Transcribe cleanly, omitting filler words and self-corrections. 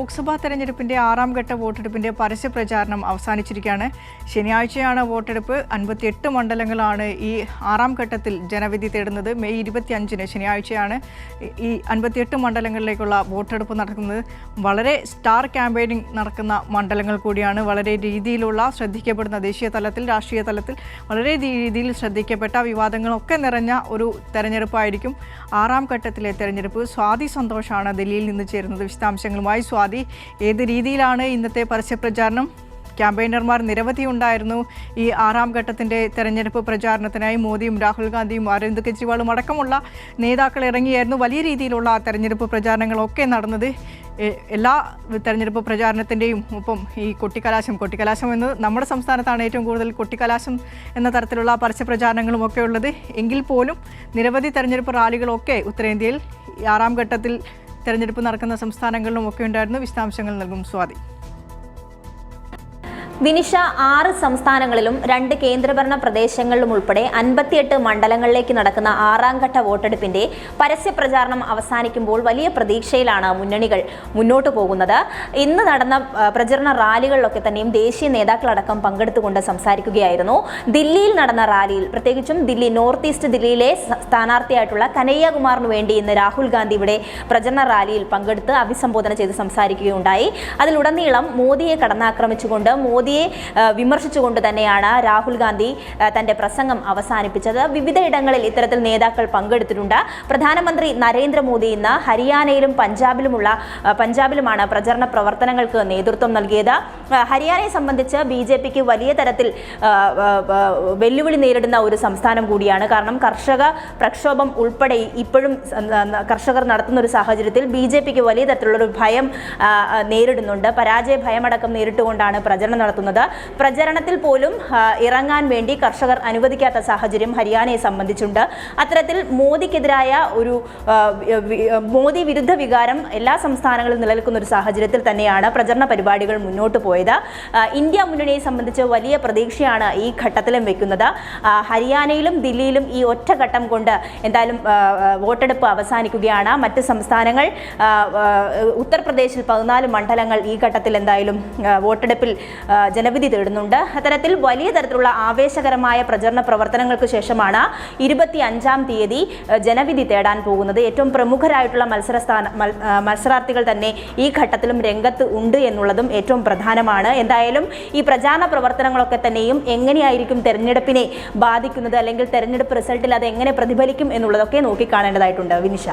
ലോക്സഭാ തെരഞ്ഞെടുപ്പിന്റെ 6ാം ഘട്ട വോട്ടെടുപ്പിന്റെ പരസ്യപ്രചാരണം അവസാനിച്ചിരിക്കുകയാണ്. ശനിയാഴ്ചയാണ് വോട്ടെടുപ്പ്. 58 മണ്ഡലങ്ങളാണ് ഈ 6ാം ഘട്ടത്തിൽ ജനവിധി തേടുന്നത്. മെയ് 25-ന് ശനിയാഴ്ചയാണ് ഈ 58 മണ്ഡലങ്ങളിലേക്കുള്ള വോട്ടെടുപ്പ് നടക്കുന്നത്. വളരെ സ്റ്റാർ ക്യാമ്പയിനിങ് നടക്കുന്ന മണ്ഡലങ്ങൾ കൂടിയാണ്. വളരെ രീതിയിലുള്ള ശ്രദ്ധിക്കപ്പെടുന്ന ദേശീയ തലത്തിൽ, രാഷ്ട്രീയ തലത്തിൽ വളരെ രീതിയിൽ ശ്രദ്ധിക്കപ്പെട്ട വിവാദങ്ങളൊക്കെ നിറഞ്ഞ ഒരു തെരഞ്ഞെടുപ്പായിരിക്കും 6ാം ഘട്ടത്തിലെ തെരഞ്ഞെടുപ്പ്. സ്വാതി സന്തോഷാണ് ദില്ലിയിൽ നിന്ന് ചേരുന്നത്. വിശദാംശങ്ങളുമായി സ്വാതി, ഏത് രീതിയിലാണ് ഇന്നത്തെ പരസ്യപ്രചാരണം? ക്യാമ്പയിനർമാർ നിരവധി ഉണ്ടായിരുന്നു ഈ 6ാം ഘട്ടത്തിൻ്റെ തെരഞ്ഞെടുപ്പ് പ്രചാരണത്തിനായി. മോദിയും രാഹുൽ ഗാന്ധിയും അരവിന്ദ് കെജ്രിവാളും അടക്കമുള്ള നേതാക്കൾ ഇറങ്ങിയായിരുന്നു. വലിയ രീതിയിലുള്ള തെരഞ്ഞെടുപ്പ് പ്രചാരണങ്ങളൊക്കെ നടന്നത്. എല്ലാ തെരഞ്ഞെടുപ്പ് പ്രചാരണത്തിൻ്റെയും ഒപ്പം ഈ കൊട്ടിക്കലാശം എന്ന് നമ്മുടെ സംസ്ഥാനത്താണ് ഏറ്റവും കൂടുതൽ കൊട്ടിക്കലാശം എന്ന തരത്തിലുള്ള പരസ്യപ്രചാരണങ്ങളും ഒക്കെ ഉള്ളത്. എങ്കിൽ പോലും നിരവധി തെരഞ്ഞെടുപ്പ് റാലികളൊക്കെ ഉത്തരേന്ത്യയിൽ 6ാം ഘട്ടത്തിൽ തെരഞ്ഞെടുപ്പ് നടക്കുന്ന സംസ്ഥാനങ്ങളിലും ഒക്കെ ഉണ്ടായിരുന്നു. വിശദാംശങ്ങൾ നൽകും സ്വാതി. വിനിഷ, 6 സംസ്ഥാനങ്ങളിലും 2 കേന്ദ്രഭരണ പ്രദേശങ്ങളിലും ഉൾപ്പെടെ 58 മണ്ഡലങ്ങളിലേക്ക് നടക്കുന്ന 6ാം ഘട്ട വോട്ടെടുപ്പിന്റെ പരസ്യപ്രചാരണം അവസാനിക്കുമ്പോൾ വലിയ പ്രതീക്ഷയിലാണ് മുന്നണികൾ മുന്നോട്ട് പോകുന്നത്. ഇന്ന് നടന്ന പ്രചരണ റാലികളിലൊക്കെ തന്നെയും ദേശീയ നേതാക്കളടക്കം പങ്കെടുത്തുകൊണ്ട് സംസാരിക്കുകയായിരുന്നു. ദില്ലിയിൽ നടന്ന റാലിയിൽ, പ്രത്യേകിച്ചും ദില്ലി നോർത്ത് ഈസ്റ്റ് ദില്ലിയിലെ സ്ഥാനാർത്ഥിയായിട്ടുള്ള കനയ്യകുമാറിന് വേണ്ടി ഇന്ന് രാഹുൽ ഗാന്ധി ഇവിടെ പ്രചരണ റാലിയിൽ പങ്കെടുത്ത് അഭിസംബോധന ചെയ്ത് സംസാരിക്കുകയുണ്ടായി. അതിലുടനീളം മോദിയെ കടന്നാക്രമിച്ചുകൊണ്ട്, മോദിയെ വിമർശിച്ചുകൊണ്ട് തന്നെയാണ് രാഹുൽ ഗാന്ധി തന്റെ പ്രസംഗം അവസാനിപ്പിച്ചത്. വിവിധയിടങ്ങളിൽ ഇത്തരത്തിൽ നേതാക്കൾ പങ്കെടുത്തിട്ടുണ്ട്. പ്രധാനമന്ത്രി നരേന്ദ്രമോദി ഇന്ന് ഹരിയാനയിലും പഞ്ചാബിലുമാണ് പ്രചരണ പ്രവർത്തനങ്ങൾക്ക് നേതൃത്വം നൽകിയത്. ഹരിയാനയെ സംബന്ധിച്ച് BJPക്ക് വലിയ തരത്തിൽ വെല്ലുവിളി നേരിടുന്ന ഒരു സംസ്ഥാനം കൂടിയാണ്. കാരണം കർഷക പ്രക്ഷോഭം ഉൾപ്പെടെ ഇപ്പോഴും കർഷകർ നടത്തുന്ന ഒരു സാഹചര്യത്തിൽ BJPക്ക് വലിയ തരത്തിലുള്ളൊരു ഭയം നേരിടുന്നുണ്ട്. പരാജയ ഭയമടക്കം നേരിട്ടുകൊണ്ടാണ് പ്രചരണം നടത്തുന്നത്. പ്രചരണത്തിൽ പോലും ഇറങ്ങാൻ വേണ്ടി കർഷകർ അനുവദിക്കാത്ത സാഹചര്യം ഹരിയാനയെ സംബന്ധിച്ചുണ്ട്. അത്തരത്തിൽ മോദിക്കെതിരായ ഒരു മോദി വിരുദ്ധ വികാരം എല്ലാ സംസ്ഥാനങ്ങളിലും നിലനിൽക്കുന്ന ഒരു സാഹചര്യത്തിൽ തന്നെയാണ് പ്രചരണ പരിപാടികൾ മുന്നോട്ട് പോയത്. ഇന്ത്യ മുന്നണിയെ സംബന്ധിച്ച് വലിയ പ്രതീക്ഷയാണ് ഈ ഘട്ടത്തിലും വെക്കുന്നത്. ഹരിയാനയിലും ദില്ലിയിലും ഈ ഒറ്റഘട്ടം കൊണ്ട് എന്തായാലും വോട്ടെടുപ്പ് അവസാനിക്കുകയാണ്. മറ്റ് സംസ്ഥാനങ്ങൾ, ഉത്തർപ്രദേശിൽ 14 മണ്ഡലങ്ങൾ ഈ ഘട്ടത്തിൽ എന്തായാലും വോട്ടെടുപ്പിൽ ജനവിധി തേടുന്നുണ്ട്. അത്തരത്തിൽ വലിയ തരത്തിലുള്ള ആവേശകരമായ പ്രചരണ പ്രവർത്തനങ്ങൾക്ക് ശേഷമാണ് 25-ാം തീയതി ജനവിധി തേടാൻ പോകുന്നത്. ഏറ്റവും പ്രമുഖരായിട്ടുള്ള മത്സരാർത്ഥികൾ തന്നെ ഈ ഘട്ടത്തിലും രംഗത്ത് ഉണ്ട് എന്നുള്ളതും ഏറ്റവും പ്രധാനമാണ്. എന്തായാലും ഈ പ്രചാരണ പ്രവർത്തനങ്ങളൊക്കെ തന്നെയും എങ്ങനെയായിരിക്കും തെരഞ്ഞെടുപ്പിനെ ബാധിക്കുന്നത്, അല്ലെങ്കിൽ തെരഞ്ഞെടുപ്പ് റിസൾട്ടിൽ അത് എങ്ങനെ പ്രതിഫലിക്കും എന്നുള്ളതൊക്കെ നോക്കിക്കാണേണ്ടതായിട്ടുണ്ട്. വിനിഷ.